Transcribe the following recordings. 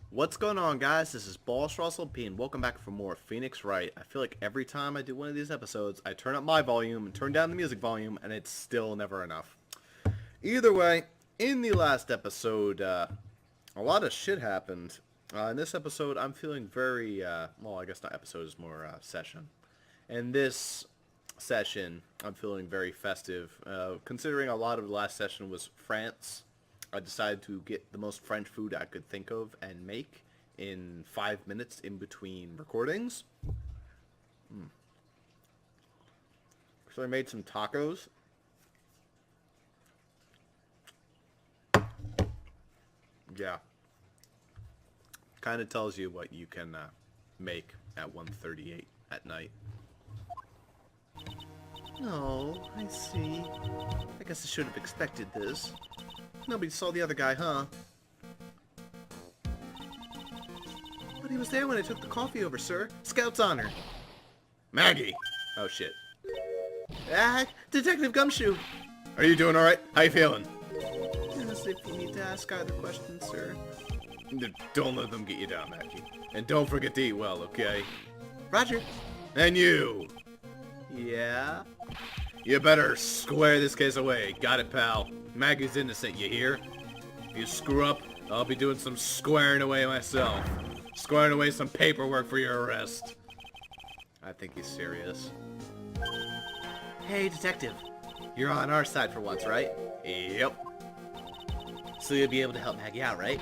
What's going on, guys? This is Bossrosslp, and welcome back for more Phoenix Wright. I feel like every time I do one of these episodes, I turn up my volume and turn down the music volume, and it's still never enough. Either way, in the last episode, a lot of shit happened. In this episode, I'm feeling very, well, I guess not episode, is more session. In this session, I'm feeling very festive. Considering a lot of the last session was France, I decided to get the most French food I could think of and make in 5 minutes in between recordings. So I made some tacos. Yeah. Kind of tells you what you can make at 1:38 at night. Oh, I see. I guess I should have expected this. Nobody saw the other guy, huh? But he was there when I took the coffee over, sir. Scout's honor. Maggie! Oh, shit. Ah, Detective Gumshoe! Are you doing alright? How you feeling? As if you need to ask either question, sir. Don't let them get you down, Maggie. And don't forget to eat well, okay? Roger. And you! Yeah? You better square this case away. Got it, pal. Maggie's innocent, you hear? If you screw up, I'll be doing some squaring away myself. Squaring away some paperwork for your arrest. I think he's serious. Hey, detective. You're on our side for once, right? Yep. So you'll be able to help Maggie out, right?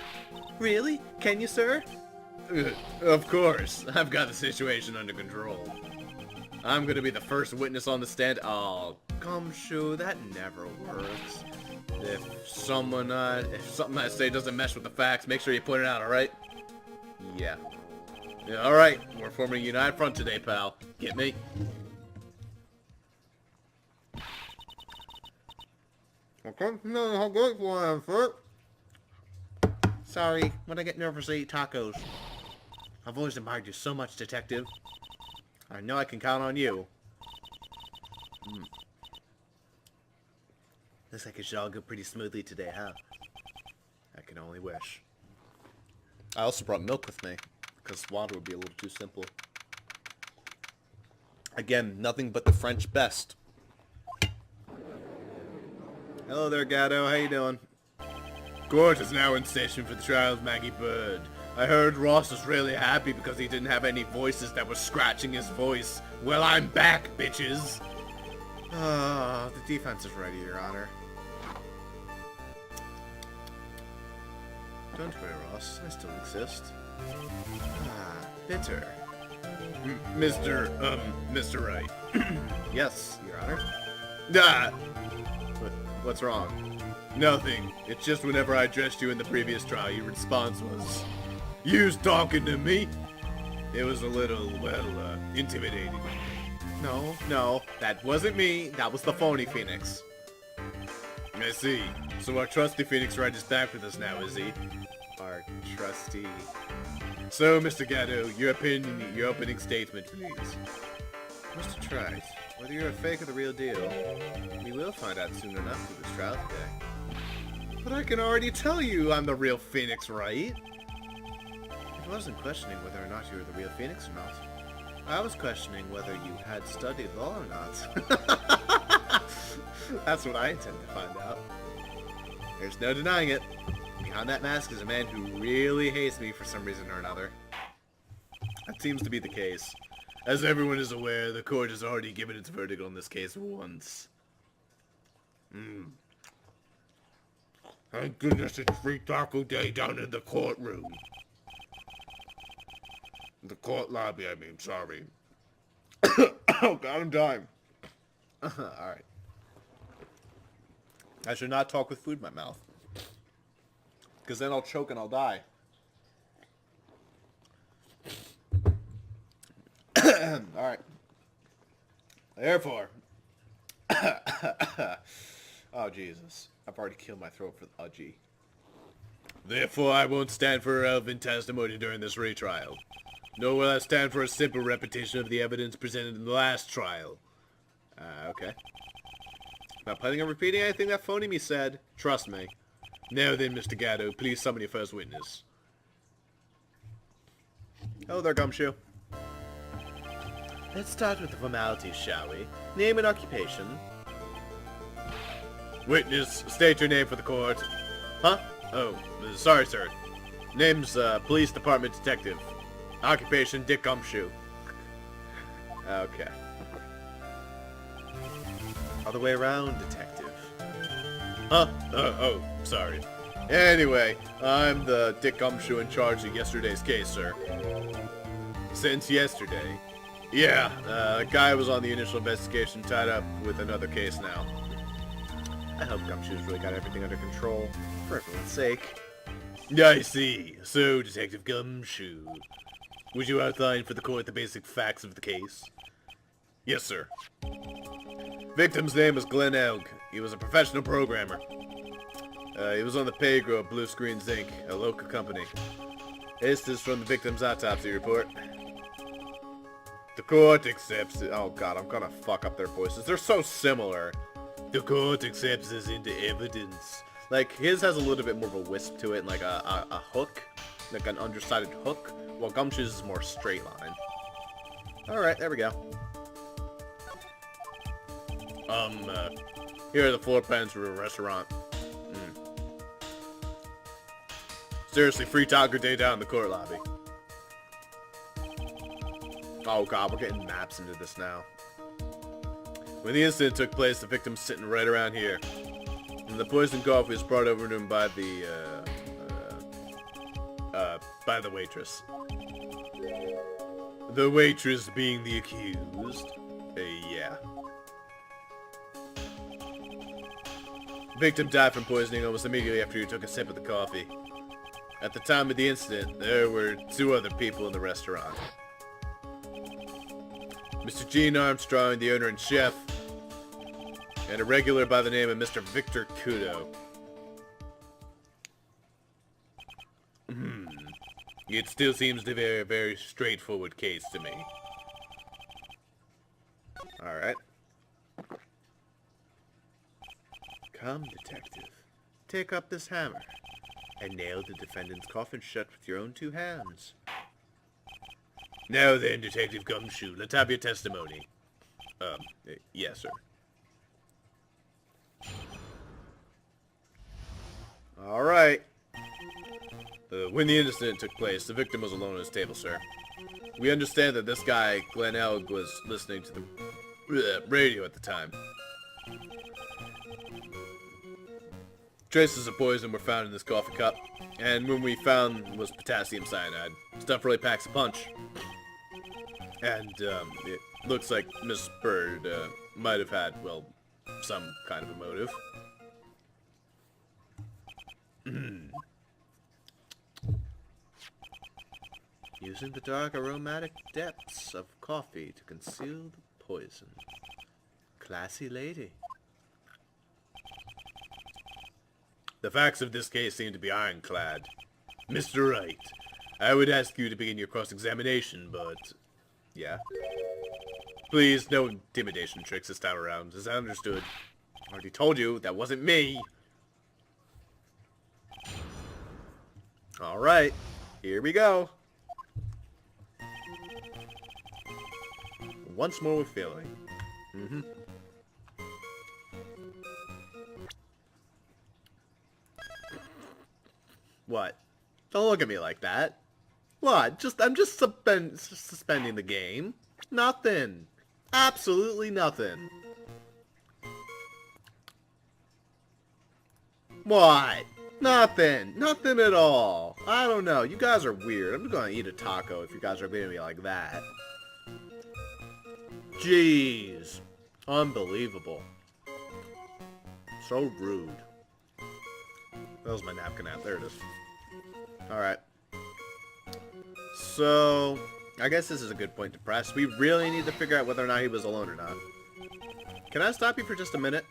Really? Can you, sir? Of course. I've got the situation under control. I'm gonna be the first witness on the stand. Oh, Gumshoe, that never works. If something I say doesn't mesh with the facts, make sure you point it out, alright? Yeah. Alright, we're forming a united front today, pal. Get me? Sorry, when I get nervous I eat tacos. I've always admired you so much, detective. I know I can count on you. Looks like it should all go pretty smoothly today, huh? I can only wish. I also brought milk with me, because water would be a little too simple. Again, nothing but the French best. Hello there, Gatto. How you doing? Court is now in session for the trial of Maggie Bird. I heard Ross was really happy because he didn't have any voices that were scratching his voice. Well, I'm back, bitches! The defense is ready, Your Honor. Don't worry, Ross. I still exist. Bitter. Mr. Wright. Yes, Your Honor. What's wrong? Nothing. It's just whenever I addressed you in the previous trial, your response was... You was talking to me? It was a little, well, intimidating. No, that wasn't me. That was the phony Phoenix. I see. So our trusty Phoenix Wright is back with us now, is he? Our trusty... So, Mr. Gatto, your opinion, your opening statement, please. Mr. Trice, whether you're a fake or the real deal, we will find out soon enough through this trial today. But I can already tell you I'm the real Phoenix, right? I wasn't questioning whether or not you were the real Phoenix or not. I was questioning whether you had studied law or not. That's what I intend to find out. There's no denying it. Behind that mask is a man who really hates me for some reason or another. That seems to be the case. As everyone is aware, the court has already given its verdict on this case once. Thank goodness it's free taco day down in the courtroom. The court lobby, I mean, sorry. Oh god, I'm dying. Alright. I should not talk with food in my mouth. Because then I'll choke and I'll die. Alright. Therefore. Oh, Jesus. I've already killed my throat for the udgy. Therefore, I won't stand for irrelevant testimony during this retrial. Nor will I stand for a simple repetition of the evidence presented in the last trial. Okay. Not planning on repeating anything that phony me said. Trust me. Now then, Mr. Gatto, please summon your first witness. Hello there, Gumshoe. Let's start with the formalities, shall we? Name and occupation. Witness, state your name for the court. Huh? Oh, sorry, sir. Name's, Police Department Detective. Occupation, Dick Gumshoe. Okay. Other way around, detective. Huh? Oh, sorry. Anyway, I'm the Dick Gumshoe in charge of yesterday's case, sir. Since yesterday. Yeah, a guy was on the initial investigation tied up with another case now. I hope Gumshoe's really got everything under control, for everyone's sake. I see. So, Detective Gumshoe, would you outline for the court the basic facts of the case? Yes, sir. Victim's name is Glenn Elg. He was a professional programmer. He was on the payroll of Blue Screens Inc., a local company. This is from the victim's autopsy report. The court accepts it. Oh god, I'm gonna fuck up their voices. They're so similar. The court accepts this into evidence. Like, his has a little bit more of a wisp to it, and like a hook. Like an undersided hook. While Gumshoe's is more straight line. Alright, there we go. Here are the floor plans for a restaurant. Seriously, free taco day down in the court lobby. Oh god, we're getting maps into this now. When the incident took place, the victim's sitting right around here. And the poisoned coffee was brought over to him by the waitress. The waitress being the accused. Yeah. Victim died from poisoning almost immediately after he took a sip of the coffee. At the time of the incident, there were 2 other people in the restaurant. Mr. Gene Armstrong, the owner and chef, and a regular by the name of Mr. Victor Kudo. It still seems to be a very straightforward case to me. Alright. Come, detective. Take up this hammer and nail the defendant's coffin shut with your own 2 hands. Now then, Detective Gumshoe, let's have your testimony. Yes, sir. Alright. When the incident took place, the victim was alone at his table, sir. We understand that this guy, Glenn Elg, was listening to the radio at the time. Traces of poison were found in this coffee cup, and when we found was potassium cyanide. Stuff really packs a punch. And, it looks like Miss Bird, might have had, well, some kind of a motive. Using the dark aromatic depths of coffee to conceal the poison. Classy lady. The facts of this case seem to be ironclad. Mr. Wright, I would ask you to begin your cross-examination, but... Yeah? Please, no intimidation tricks this time around, as I understood. I already told you, that wasn't me! Alright, here we go. Once more with feeling. What? Don't look at me like that. What? I'm just suspending the game. Nothing. Absolutely nothing. What? Nothing. Nothing at all. I don't know. You guys are weird. I'm gonna eat a taco if you guys are being me like that. Jeez. Unbelievable. So rude. That was my napkin app. There it is. Alright. So, I guess this is a good point to press. We really need to figure out whether or not he was alone or not. Can I stop you for just a minute?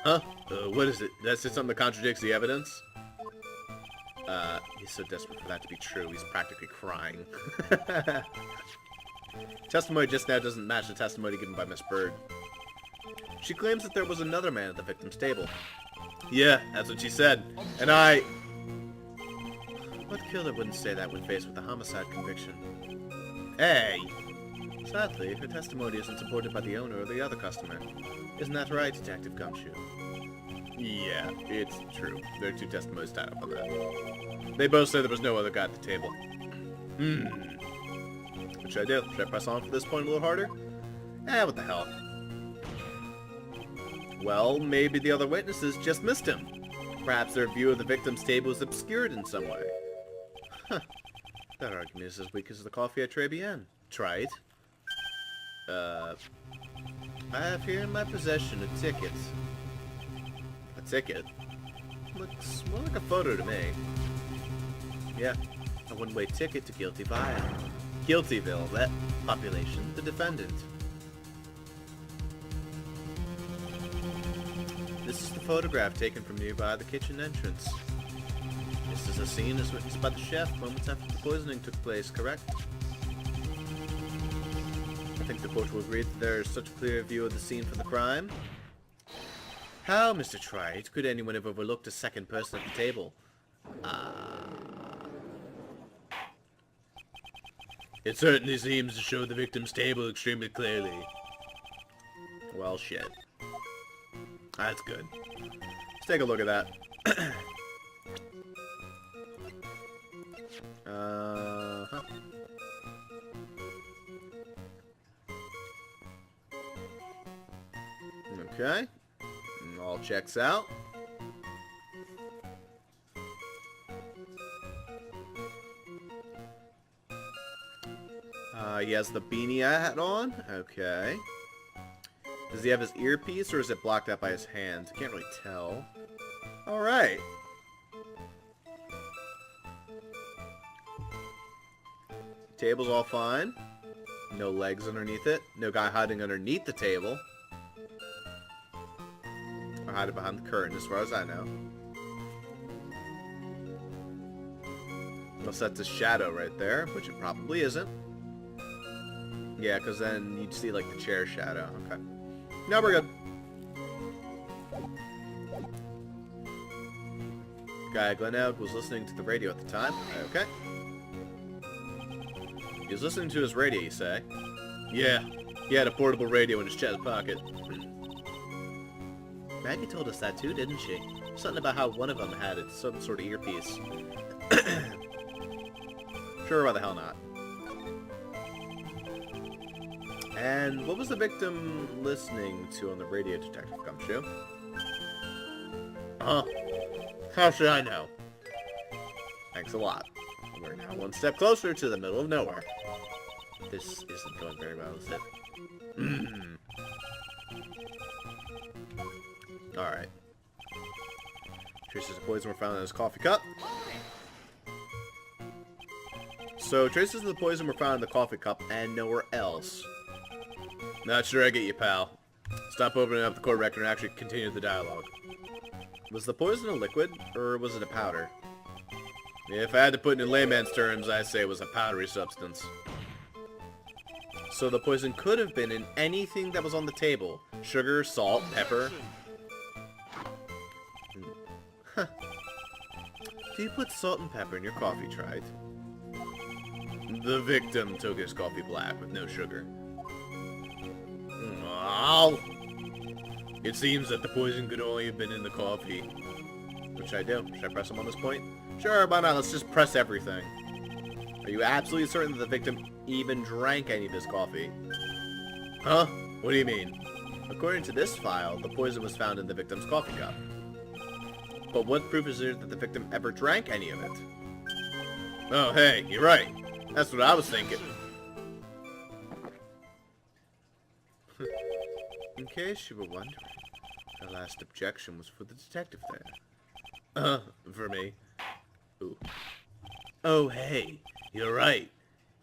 Huh? What is it? That's something that contradicts the evidence? He's so desperate for that to be true, he's practically crying. Testimony just now doesn't match the testimony given by Miss Bird. She claims that there was another man at the victim's table. Yeah, that's what she said. And What killer wouldn't say that when faced with a homicide conviction? Hey! Sadly, her testimony isn't supported by the owner or the other customer. Isn't that right, Detective Gumshoe? Yeah, it's true. There are two testimonies tied up on that. They both say there was no other guy at the table. What should I do? Should I press on for this point a little harder? What the hell. Well, maybe the other witnesses just missed him. Perhaps their view of the victim's table is obscured in some way. Huh. That argument is as weak as the coffee at Tribulations. Try it. I have here in my possession a ticket. A ticket? Looks more like a photo to me. Yeah, a one-way ticket to Guiltyville, that population, the defendant. This is the photograph taken from nearby the kitchen entrance. This is a scene as witnessed by the chef moments after the poisoning took place, correct? I think the court will agree that there is such a clear view of the scene for the crime. How, Mr. Wright, could anyone have overlooked a second person at the table? It certainly seems to show the victim's table extremely clearly. Well, shit. That's good. Let's take a look at that. Okay. All checks out. He has the beanie hat on. Okay. Does he have his earpiece, or is it blocked out by his hand? I can't really tell. Alright. Table's all fine. No legs underneath it. No guy hiding underneath the table. Or hiding behind the curtain, as far as I know. Unless that's a shadow right there, which it probably isn't. Yeah, because then you'd see, like, the chair shadow. Okay. No, we're good. Guy Glenelg was listening to the radio at the time. Okay. He was listening to his radio, you say? Yeah. He had a portable radio in his chest pocket. Maggie told us that too, didn't she? Something about how one of them had it, some sort of earpiece. Sure, why the hell not? And what was the listening to on the radio, Detective Gumshoe? How should I know? Thanks a lot. We're now one step closer to the middle of nowhere. This isn't going very well, is it? Alright. Traces of poison were found in his coffee cup. So, traces of the poison were found in the coffee cup and nowhere else. Not sure I get you, pal. Stop opening up the court record and actually continue the dialogue. Was the poison a liquid, or was it a powder? If I had to put it in layman's terms, I'd say it was a powdery substance. So the poison could have been in anything that was on the table. Sugar, salt, pepper. Huh. Do you put salt and pepper in your coffee, Trite? The victim took his coffee black with no sugar. Oh. It seems that the poison could only have been in the coffee. What should I do? Should I press him on this point? Sure, why not? Let's just press everything. Are you absolutely certain that the victim even drank any of his coffee? Huh? What do you mean? According to this file, the poison was found in the victim's coffee cup. But what proof is there that the victim ever drank any of it? Oh, hey, you're right. That's what I was thinking. In case you were wondering, the last objection was for the detective there. For me. Ooh. Oh, hey, you're right.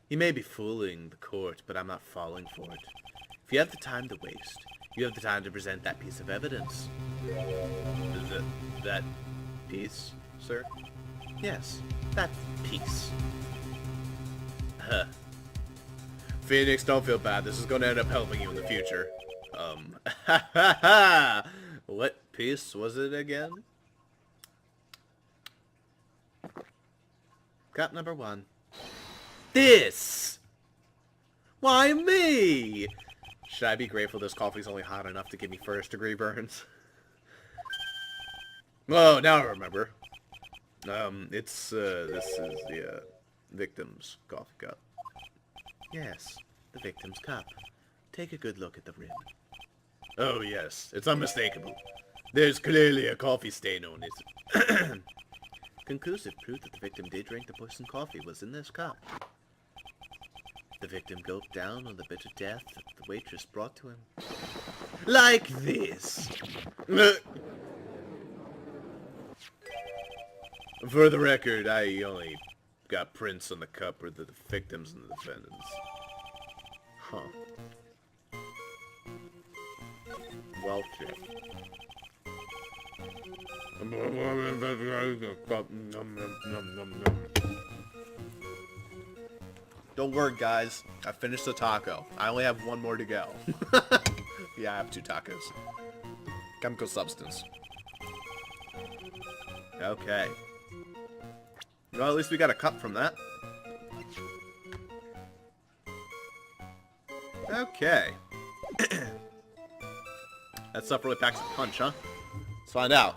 You may be fooling the court, but I'm not falling for it. If you have the time to waste, you have the time to present that piece of evidence. That piece, sir? Yes, that piece. Huh. Phoenix, don't feel bad. This is going to end up helping you in the future. What piece was it again? Cup number 1. This! Why me? Should I be grateful this coffee's only hot enough to give me first-degree burns? Oh, now I remember. This is the, victim's coffee cup. Yes, the victim's cup. Take a good look at the rim. Oh, yes, it's unmistakable. There's clearly a coffee stain on it. Conclusive proof that the victim did drink the poisoned coffee was in this cup. The victim gulped down on the bitter death that the waitress brought to him. Like this. For the record, I only got prints on the cup where the victims and the defendants. Huh. Well, shit. Don't worry, guys. I finished the taco. I only have one more to go. Yeah, I have 2 tacos. Chemical substance. Okay. Well, at least we got a cup from that. Okay. That stuff really packs a punch, huh? Let's find out.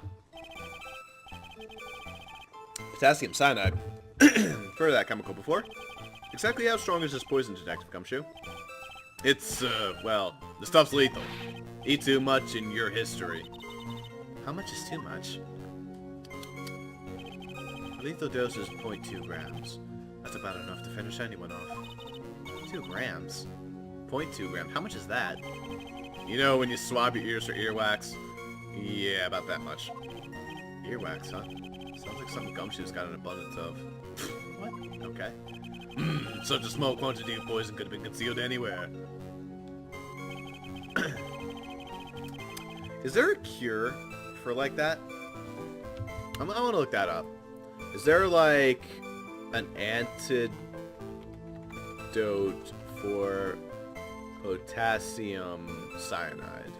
Potassium cyanide. Heard of that chemical before. Exactly how strong is this poison, Detective Gumshoe? It's, well, the stuff's lethal. Eat too much in your history. How much is too much? The lethal dose is 0.2 grams. That's about enough to finish anyone off. 2 grams? 0.2 grams. How much is that? You know when you swab your ears for earwax? Yeah, about that much. Earwax, huh? Sounds like something Gumshoe's got an abundance of. What? Okay. Such a small quantity of poison could have been concealed anywhere. Is there a cure for like that? I want to look that up. Is there like an antidote for potassium cyanide?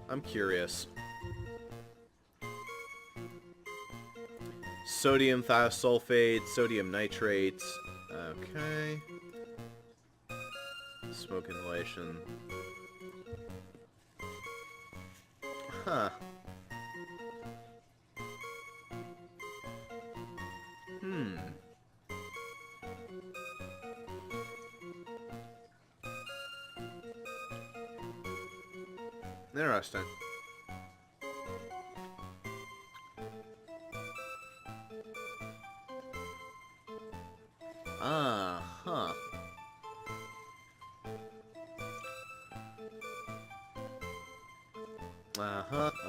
I'm curious. Sodium thiosulfate, sodium nitrate. Okay. Smoke inhalation. Huh. Interesting.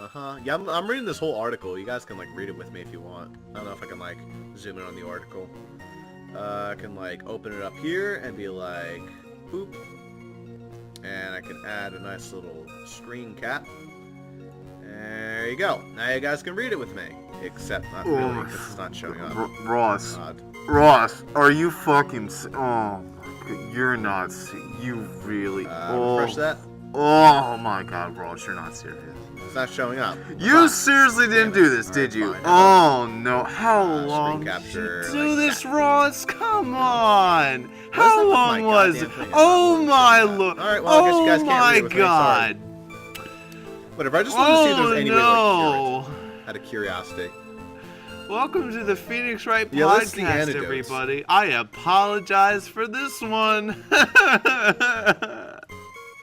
Huh. Yeah, I'm reading this whole article. You guys can, like, read it with me if you want. I don't know if I can, like, zoom in on the article. I can, like, open it up here and be like, boop. And I can add a nice little screen cap. There you go. Now you guys can read it with me. Except not really, because it's not showing up. Ross. Odd. Ross, are you fucking... Oh, you're not... You really... Refresh that. Oh my god, Ross, you're not serious. It's not showing up. You seriously didn't do this, did you? Fine. Oh no, how long screen capture, did you do like this, that. Ross? Come on! How long was it? Oh my lord! Alright, well, I guess you guys can't read it with me, sorry. god! Whatever, I just wanted to see if there's any way to no! cure it. Out of curiosity. Welcome to the Phoenix Wright Yeah, let's see podcast, antidotes. everybody. I apologize for this one.